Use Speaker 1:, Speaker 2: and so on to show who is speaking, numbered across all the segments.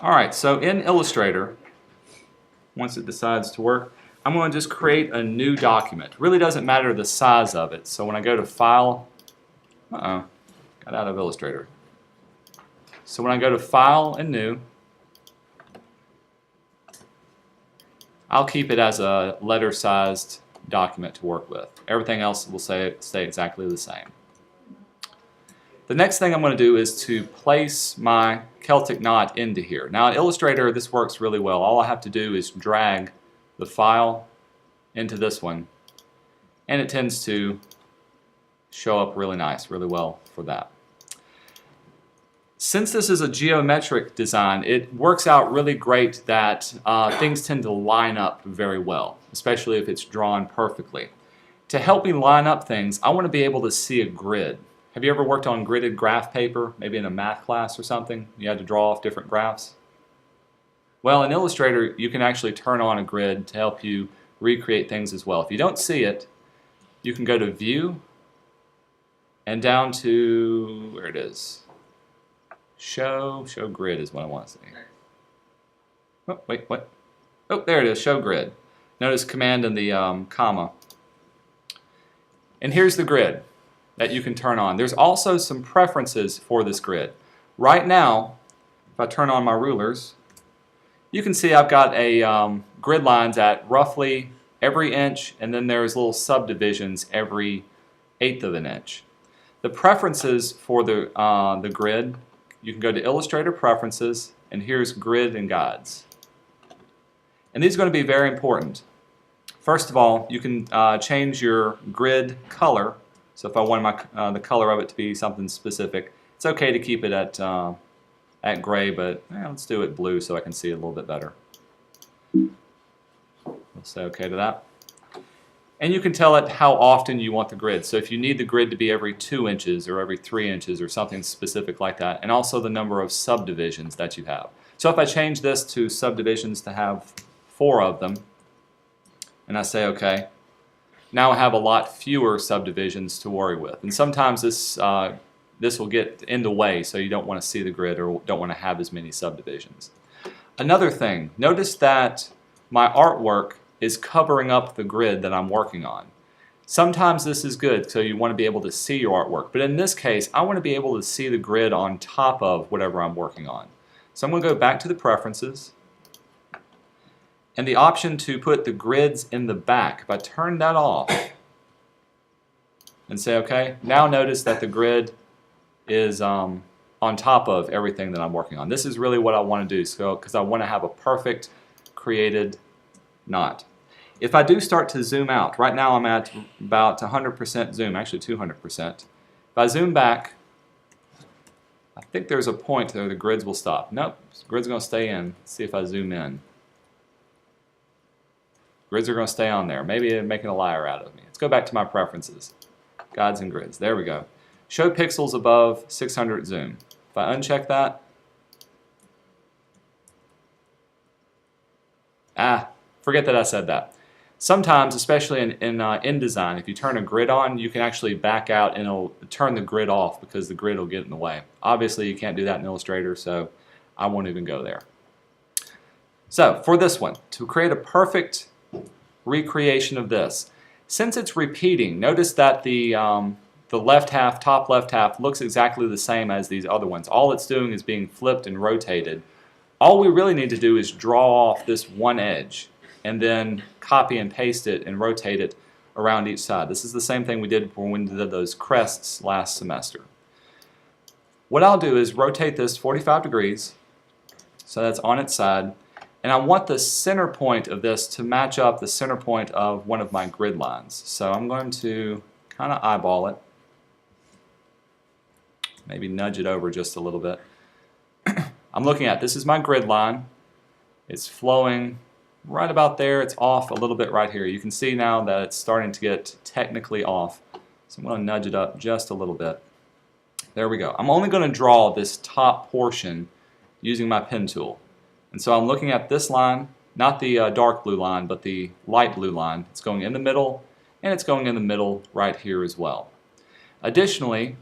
Speaker 1: Alright, so in Illustrator, once it decides to work, I'm going to just create a new document. It really doesn't matter the size of it. So when I go to File, got out of Illustrator. So when I go to File and New, I'll keep it as a letter-sized document to work with. Everything else will stay exactly the same. The next thing I'm going to do is to place my Celtic Knot into here. Now in Illustrator this works really well. All I have to do is drag the file into this one and it tends to show up really nice, really well for that. Since this is a geometric design, it works out really great that things tend to line up very well, especially if it's drawn perfectly. To help me line up things, I want to be able to see a grid. Have you ever worked on gridded graph paper, maybe in a math class or something? You had to draw off different graphs? Well, in Illustrator, you can actually turn on a grid to help you recreate things as well. If you don't see it, you can go to View and down to, where it is, Show Grid is what I want to see. Oh, wait, what? Oh, there it is, Show Grid. Notice Command and the comma. And here's the grid that you can turn on. There's also some preferences for this grid. Right now, if I turn on my rulers, you can see I've got a grid lines at roughly every inch, and then there's little subdivisions every 1/8 of an inch. The preferences for the grid, you can go to Illustrator Preferences, and here's Grid and Guides. And these are going to be very important. First of all, you can change your grid color. So if I want the color of it to be something specific, it's okay to keep it at gray, but let's do it blue so I can see it a little bit better. We'll say okay to that. And you can tell it how often you want the grid. So if you need the grid to be every 2 inches or every 3 inches or something specific like that, and also the number of subdivisions that you have. So if I change this to subdivisions to have 4 of them, and I say okay, now I have a lot fewer subdivisions to worry with. And sometimes this will get in the way, so you don't want to see the grid or don't want to have as many subdivisions. Another thing, notice that my artwork is covering up the grid that I'm working on. Sometimes this is good, so you want to be able to see your artwork. But in this case, I want to be able to see the grid on top of whatever I'm working on. So I'm going to go back to the Preferences, and the option to put the grids in the back. If I turn that off and say okay, now notice that the grid is on top of everything that I'm working on. This is really what I want to do, because I want to have a perfect created knot. If I do start to zoom out, right now I'm at about 100% zoom, actually 200%. If I zoom back, I think there's a point where the grids will stop. Nope, the grid's going to stay in. Let's see if I zoom in. Grids are going to stay on there. Maybe they're making a liar out of me. Let's go back to my preferences. Guides and grids. There we go. Show pixels above 600 zoom. If I uncheck that, forget that I said that. Sometimes, especially in InDesign, if you turn a grid on, you can actually back out and it'll turn the grid off because the grid will get in the way. Obviously, you can't do that in Illustrator, so I won't even go there. So, for this one, to create a perfect recreation of this, since it's repeating, notice that the left half, top left half, looks exactly the same as these other ones. All it's doing is being flipped and rotated. All we really need to do is draw off this one edge and then copy and paste it and rotate it around each side. This is the same thing we did when we did those crests last semester. What I'll do is rotate this 45 degrees, so that's on its side, and I want the center point of this to match up the center point of one of my grid lines. So I'm going to kind of eyeball it, maybe nudge it over just a little bit. I'm looking at, this is my grid line. It's flowing right about there. It's off a little bit right here. You can see now that it's starting to get technically off. So I'm going to nudge it up just a little bit. There we go. I'm only going to draw this top portion using my pen tool. And so I'm looking at this line, not the dark blue line, but the light blue line. It's going in the middle, and it's going in the middle right here as well. Additionally,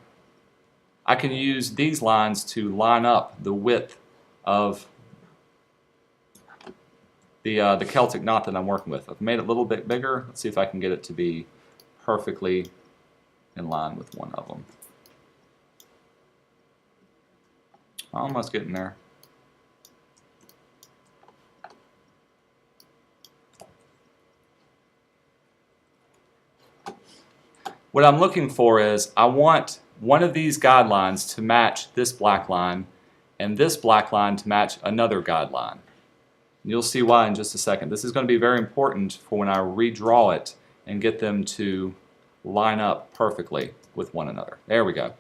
Speaker 1: I can use these lines to line up the width of the Celtic Knot that I'm working with. I've made it a little bit bigger. Let's see if I can get it to be perfectly in line with one of them. Almost getting there. What I'm looking for is I want one of these guidelines to match this black line and this black line to match another guideline. You'll see why in just a second. This is going to be very important for when I redraw it and get them to line up perfectly with one another. There we go.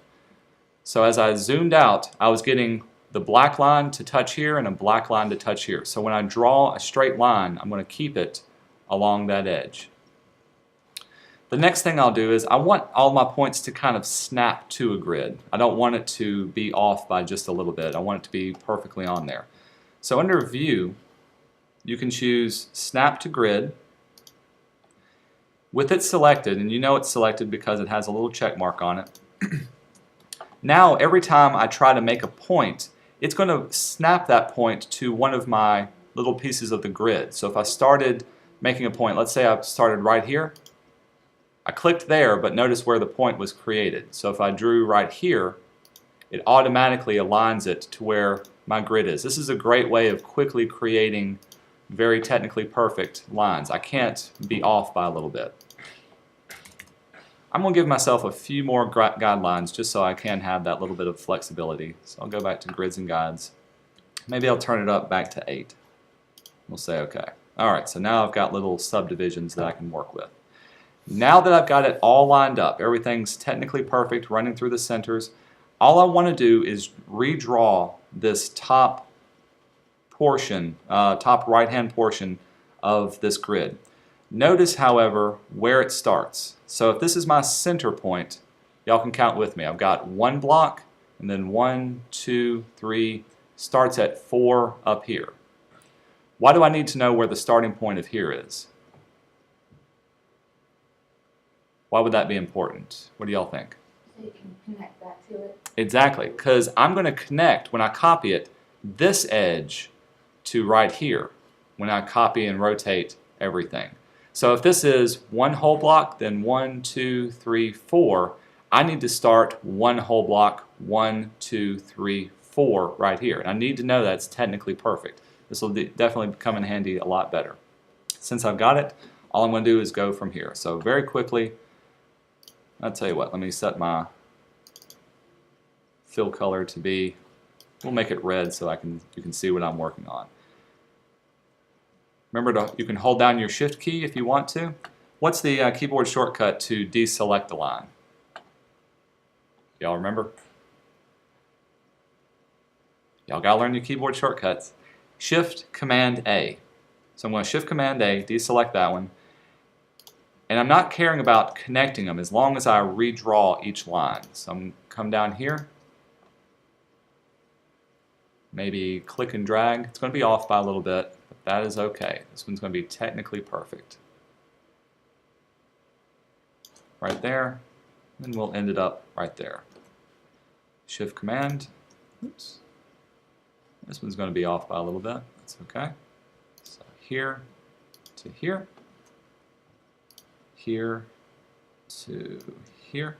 Speaker 1: So as I zoomed out, I was getting the black line to touch here and a black line to touch here. So when I draw a straight line, I'm going to keep it along that edge. The next thing I'll do is I want all my points to kind of snap to a grid. I don't want it to be off by just a little bit. I want it to be perfectly on there. So under View, you can choose Snap to Grid. With it selected, and you know it's selected because it has a little check mark on it, now every time I try to make a point, it's going to snap that point to one of my little pieces of the grid. So if I started making a point, let's say I started right here, I clicked there, but notice where the point was created. So if I drew right here, it automatically aligns it to where my grid is. This is a great way of quickly creating very technically perfect lines. I can't be off by a little bit. I'm going to give myself a few more guidelines just so I can have that little bit of flexibility. So I'll go back to Grids and Guides. Maybe I'll turn it up back to 8. We'll say OK. Alright, so now I've got little subdivisions that I can work with. Now that I've got it all lined up, everything's technically perfect, running through the centers, all I want to do is redraw this top portion, top right-hand portion of this grid. Notice, however, where it starts. So if this is my center point, y'all can count with me. I've got one block, and then 1, 2, 3, starts at 4 up here. Why do I need to know where the starting point of here is? Why would that be important? What do y'all think?
Speaker 2: So you can connect that to it.
Speaker 1: Exactly, because I'm going to connect, when I copy it, this edge to right here when I copy and rotate everything. So if this is one whole block, then 1, 2, 3, 4, I need to start one whole block, 1, 2, 3, 4 right here. And I need to know that's technically perfect. This will definitely come in handy a lot better. Since I've got it, all I'm going to do is go from here. So very quickly, I'll tell you what, let me set my fill color to be, we'll make it red so you can see what I'm working on. Remember, you can hold down your Shift key if you want to. What's the keyboard shortcut to deselect a line? Y'all remember? Y'all gotta learn your keyboard shortcuts. Shift Command A. So I'm going to Shift Command A, deselect that one. And I'm not caring about connecting them as long as I redraw each line. So I'm going to come down here. Maybe click and drag. It's going to be off by a little bit, but that is okay. This one's going to be technically perfect. Right there, and we'll end it up right there. Shift Command. Oops. This one's going to be off by a little bit. That's okay. So here to here. Here to here.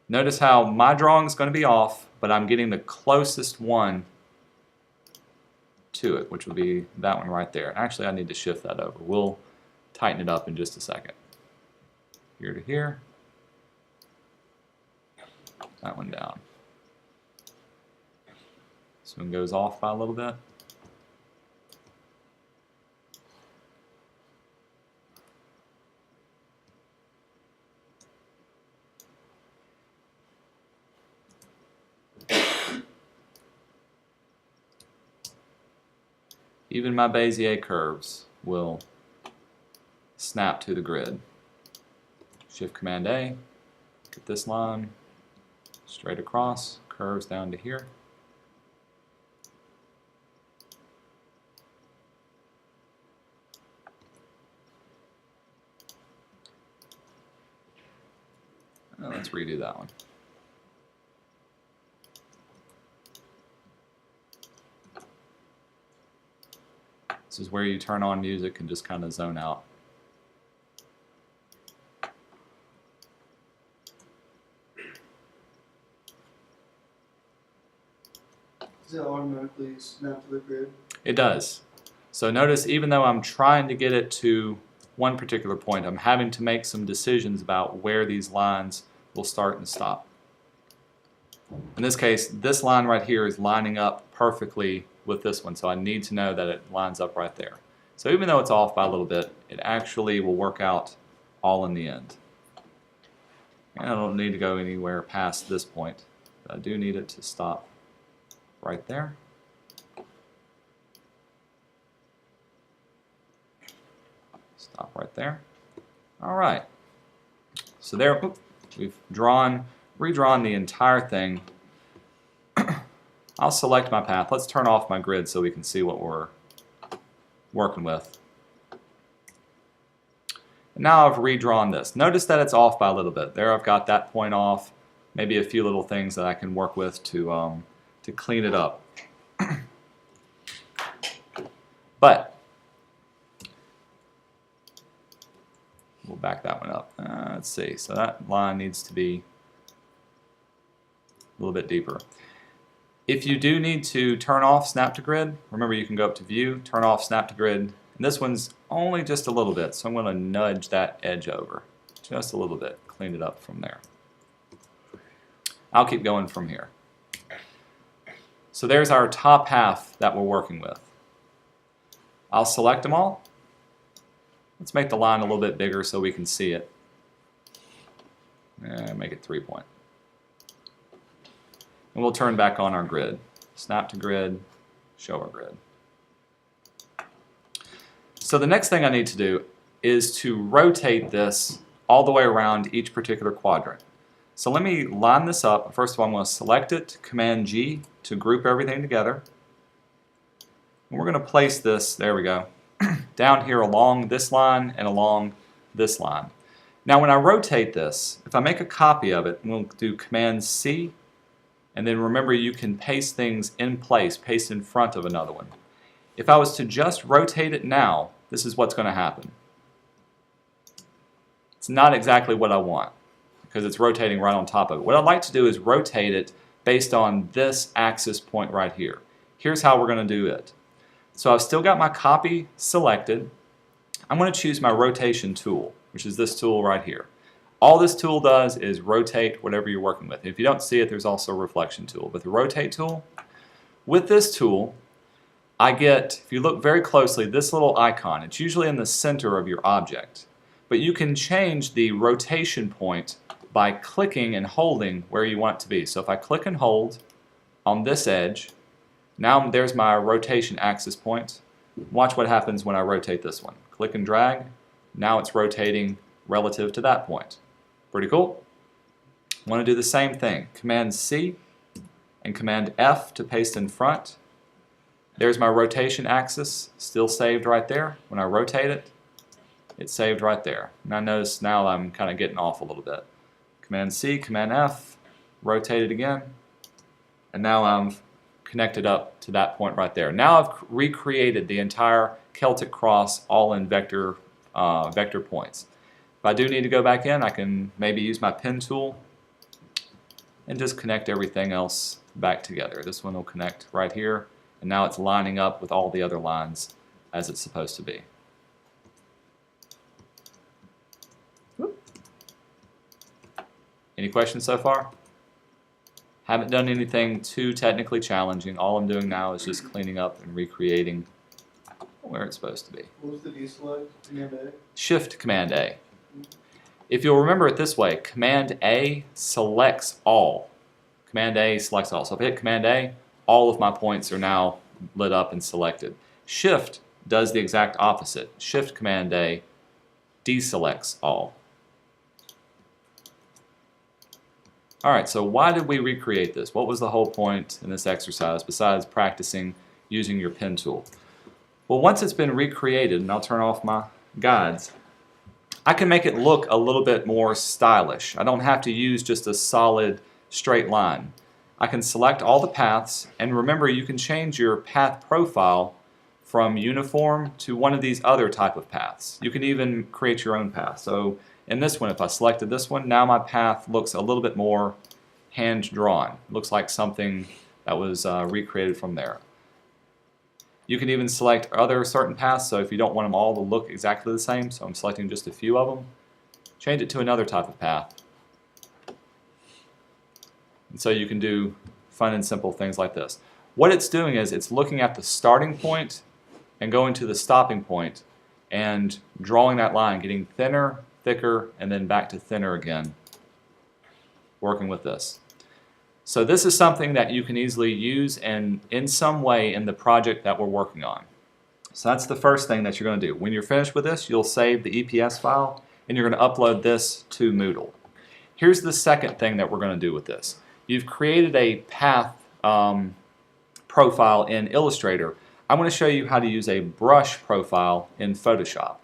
Speaker 1: Notice how my drawing is going to be off, but I'm getting the closest one to it, which would be that one right there. Actually, I need to shift that over. We'll tighten it up in just a second. Here to here. That one down. This one goes off by a little bit. Even my Bezier curves will snap to the grid. Shift Command A, get this line straight across, curves down to here. Let's redo that one. This is where you turn on music and just kind of zone out.
Speaker 3: Does it automatically snap to the grid?
Speaker 1: It does. So notice, even though I'm trying to get it to one particular point, I'm having to make some decisions about where these lines will start and stop. In this case, this line right here is lining up perfectly with this one, so I need to know that it lines up right there. So even though it's off by a little bit, it actually will work out all in the end. And I don't need to go anywhere past this point, but I do need it to stop right there. Stop right there. All right. So there, we've redrawn the entire thing. I'll select my path. Let's turn off my grid so we can see what we're working with. And now I've redrawn this. Notice that it's off by a little bit. There I've got that point off, maybe a few little things that I can work with to clean it up. But we'll back that one up. Let's see. So that line needs to be a little bit deeper. If you do need to turn off Snap to Grid, remember you can go up to View, turn off Snap to Grid. And this one's only just a little bit, so I'm going to nudge that edge over just a little bit, clean it up from there. I'll keep going from here. So there's our top half that we're working with. I'll select them all. Let's make the line a little bit bigger so we can see it. Make it 3 point. And we'll turn back on our grid. Snap to grid, show our grid. So the next thing I need to do is to rotate this all the way around each particular quadrant. So let me line this up. First of all, I'm going to select it, Command G to group everything together. And we're going to place this, there we go, down here along this line and along this line. Now when I rotate this, if I make a copy of it, we'll do Command C, and then remember you can paste things in place, paste in front of another one. If I was to just rotate it now, this is what's going to happen. It's not exactly what I want because it's rotating right on top of it. What I'd like to do is rotate it based on this axis point right here. Here's how we're going to do it. So I've still got my copy selected. I'm going to choose my rotation tool, which is this tool right here. All this tool does is rotate whatever you're working with. If you don't see it, there's also a reflection tool. But the rotate tool, with this tool, I get, if you look very closely, this little icon. It's usually in the center of your object. But you can change the rotation point by clicking and holding where you want it to be. So if I click and hold on this edge, now there's my rotation axis point. Watch what happens when I rotate this one. Click and drag. Now it's rotating relative to that point. Pretty cool. I want to do the same thing. Command C and Command F to paste in front. There's my rotation axis, still saved right there. When I rotate it, it's saved right there. Now notice now I'm kind of getting off a little bit. Command C, Command F, rotate it again, and now I'm connected up to that point right there. Now I've recreated the entire Celtic cross all in vector points. If I do need to go back in, I can maybe use my pen tool and just connect everything else back together. This one will connect right here, and now it's lining up with all the other lines as it's supposed to be. Whoop. Any questions so far? Haven't done anything too technically challenging. All I'm doing now is just cleaning up and recreating where it's supposed to be.
Speaker 3: What was the deselect? Command A?
Speaker 1: Shift Command A. If you'll remember it this way, Command A selects all. Command A selects all. So if I hit Command A, all of my points are now lit up and selected. Shift does the exact opposite. Shift Command A deselects all. Alright, so why did we recreate this? What was the whole point in this exercise besides practicing using your pen tool? Well, once it's been recreated, and I'll turn off my guides, I can make it look a little bit more stylish. I don't have to use just a solid straight line. I can select all the paths, and remember you can change your path profile from uniform to one of these other type of paths. You can even create your own path. So in this one, if I selected this one, now my path looks a little bit more hand-drawn. Looks like something that was recreated from there. You can even select other certain paths, so if you don't want them all to look exactly the same, so I'm selecting just a few of them, change it to another type of path. And so you can do fun and simple things like this. What it's doing is it's looking at the starting point and going to the stopping point and drawing that line, getting thinner, thicker, and then back to thinner again, working with this. So this is something that you can easily use and in some way in the project that we're working on. So that's the first thing that you're going to do. When you're finished with this, you'll save the EPS file and you're going to upload this to Moodle. Here's the second thing that we're going to do with this. You've created a path profile in Illustrator. I want to show you how to use a brush profile in Photoshop.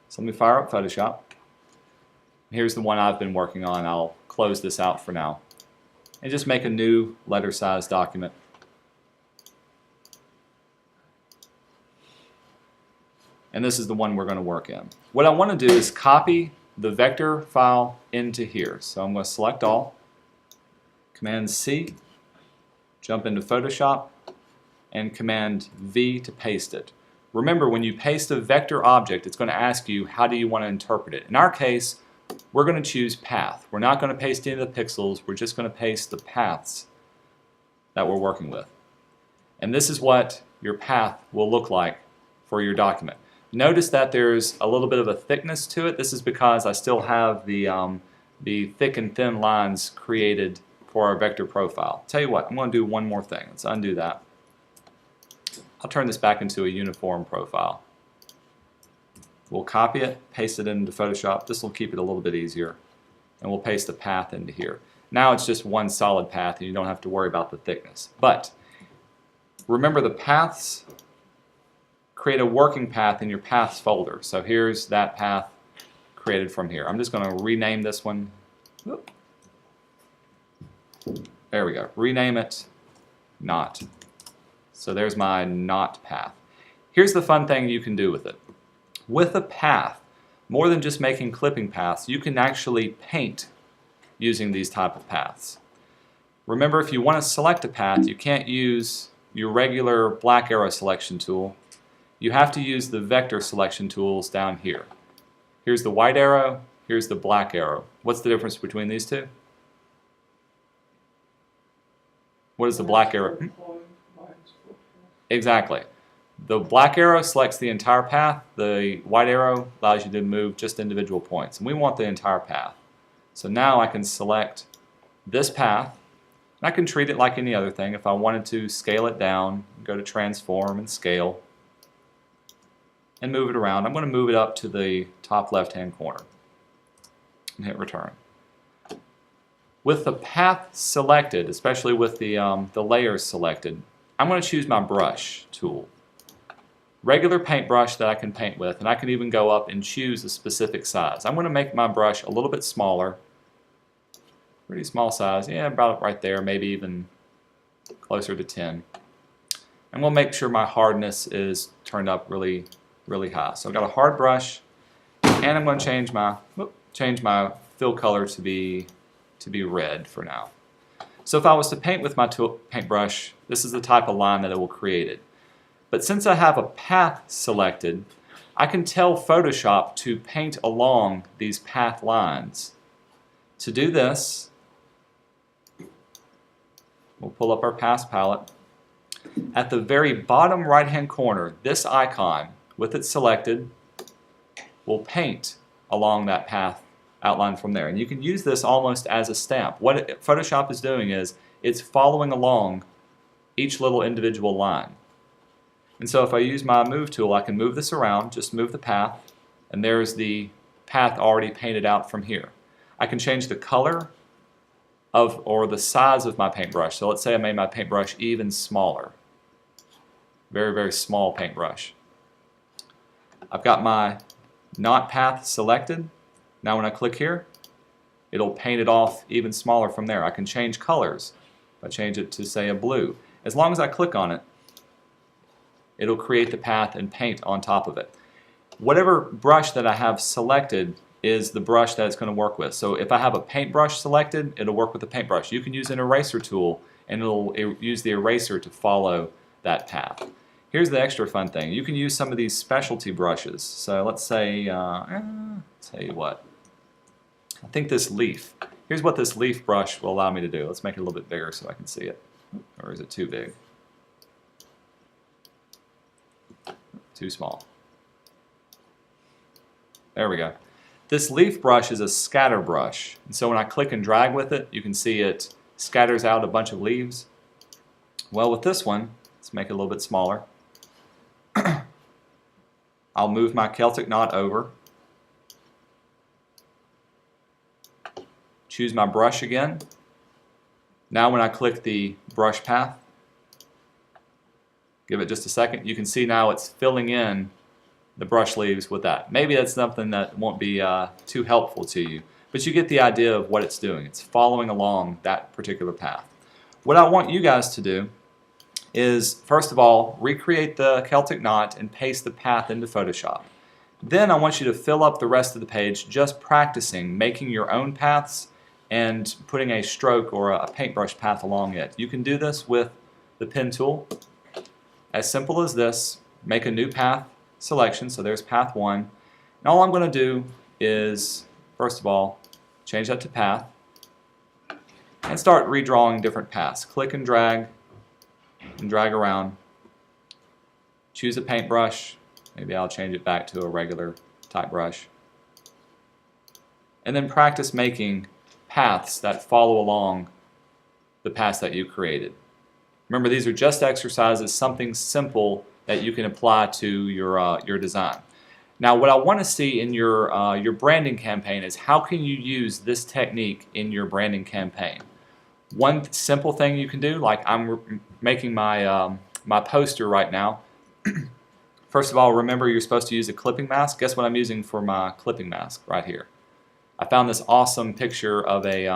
Speaker 1: So let me fire up Photoshop. Here's the one I've been working on. I'll close this out for now. And just make a new letter size document. And this is the one we're going to work in. What I want to do is copy the vector file into here. So I'm going to select all, Command C, jump into Photoshop, and Command V to paste it. Remember, when you paste a vector object, it's going to ask you how do you want to interpret it. In our case, we're going to choose path. We're not going to paste any of the pixels, we're just going to paste the paths that we're working with. And this is what your path will look like for your document. Notice that there's a little bit of a thickness to it. This is because I still have the thick and thin lines created for our vector profile. Tell you what, I'm going to do one more thing. Let's undo that. I'll turn this back into a uniform profile. We'll copy it, paste it into Photoshop. This will keep it a little bit easier. And we'll paste the path into here. Now it's just one solid path and you don't have to worry about the thickness. But remember, the paths, create a working path in your paths folder. So here's that path created from here. I'm just going to rename this one. Whoop. There we go. Rename it Knot. So there's my knot path. Here's the fun thing you can do with it. With a path, more than just making clipping paths, you can actually paint using these type of paths. Remember, if you want to select a path, you can't use your regular black arrow selection tool. You have to use the vector selection tools down here. Here's the white arrow, here's the black arrow. What's the difference between these two? What is the black arrow? Exactly. The black arrow selects the entire path. The white arrow allows you to move just individual points. And we want the entire path. So now I can select this path. And I can treat it like any other thing. If I wanted to scale it down, go to Transform and Scale, and move it around. I'm going to move it up to the top left-hand corner and hit Return. With the path selected, especially with the layers selected, I'm going to choose my brush tool. Regular paintbrush that I can paint with, and I can even go up and choose a specific size. I'm going to make my brush a little bit smaller, pretty small size, yeah, about right there, maybe even closer to 10. And we'll make sure my hardness is turned up really, really high. So I've got a hard brush, and I'm going to change my fill color to be red for now. So if I was to paint with my paintbrush, this is the type of line that it will create it. But since I have a path selected, I can tell Photoshop to paint along these path lines. To do this, we'll pull up our paths palette. At the very bottom right-hand corner, this icon, with it selected, will paint along that path outline from there. And you can use this almost as a stamp. What Photoshop is doing is it's following along each little individual line. And so if I use my Move tool, I can move this around, just move the path, and there's the path already painted out from here. I can change the color or the size of my paintbrush. So let's say I made my paintbrush even smaller. Very, very small paintbrush. I've got my knot path selected. Now when I click here, it'll paint it off even smaller from there. I can change colors. If I change it to, say, a blue. As long as I click on it, it'll create the path and paint on top of it. Whatever brush that I have selected is the brush that it's going to work with. So if I have a paintbrush selected, it'll work with the paintbrush. You can use an eraser tool and it'll use the eraser to follow that path. Here's the extra fun thing. You can use some of these specialty brushes. So let's say, tell you what, I think this leaf. Here's what this leaf brush will allow me to do. Let's make it a little bit bigger so I can see it. Or is it too big? Too small. There we go. This leaf brush is a scatter brush, and so when I click and drag with it, you can see it scatters out a bunch of leaves. Well, with this one, let's make it a little bit smaller. I'll move my Celtic Knot over, choose my brush again. Now when I click the brush path, give it just a second, you can see now it's filling in the brush leaves with that. Maybe that's something that won't be too helpful to you, but you get the idea of what it's doing. It's following along that particular path. What I want you guys to do is, first of all, recreate the Celtic Knot and paste the path into Photoshop. Then I want you to fill up the rest of the page just practicing making your own paths and putting a stroke or a paintbrush path along it. You can do this with the pen tool. As simple as this, make a new path selection, so there's path 1. And all I'm going to do is, first of all, change that to path and start redrawing different paths. Click and drag around. Choose a paintbrush. Maybe I'll change it back to a regular type brush. And then practice making paths that follow along the paths that you created. Remember, these are just exercises, something simple that you can apply to your design. Now, what I want to see in your branding campaign is how can you use this technique in your branding campaign. One simple thing you can do, like I'm making my my poster right now. First of all, remember you're supposed to use a clipping mask. Guess what I'm using for my clipping mask right here? I found this awesome picture of a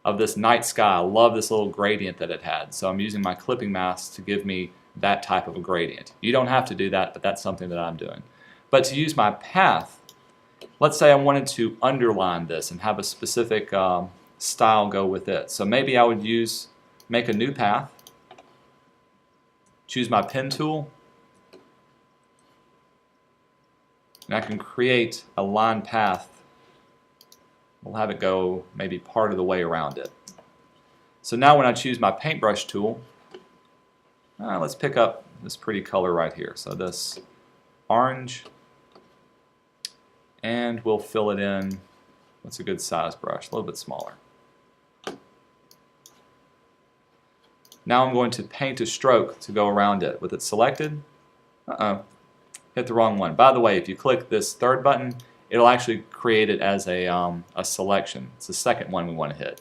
Speaker 1: of this night sky. I love this little gradient that it had. So I'm using my clipping mask to give me that type of a gradient. You don't have to do that, but that's something that I'm doing. But to use my path, let's say I wanted to underline this and have a specific style go with it. So maybe I would make a new path, choose my pen tool, and I can create a line path. We'll have it go maybe part of the way around it. So now when I choose my paintbrush tool, let's pick up this pretty color right here. So this orange, and we'll fill it in. What's a good size brush? A little bit smaller. Now I'm going to paint a stroke to go around it. With it selected, hit the wrong one. By the way, if you click this third button, it'll actually create it as a selection. It's the second one we want to hit.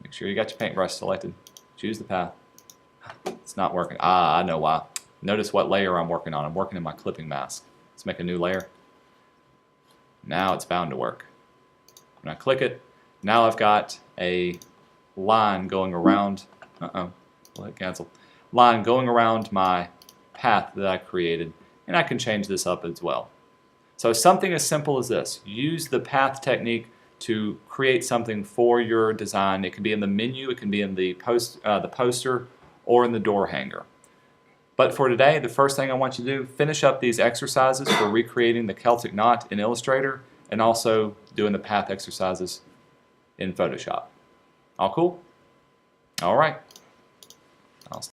Speaker 1: Make sure you got your paintbrush selected. Choose the path. It's not working. I know why. Notice what layer I'm working on. I'm working in my clipping mask. Let's make a new layer. Now it's bound to work. When I click it, now I've got a line going around. We'll hit cancel. Line going around my path that I created, and I can change this up as well. So something as simple as this. Use the path technique to create something for your design. It can be in the menu, it can be in the poster, or in the door hanger. But for today, the first thing I want you to do, finish up these exercises for recreating the Celtic Knot in Illustrator and also doing the path exercises in Photoshop. All cool? All right.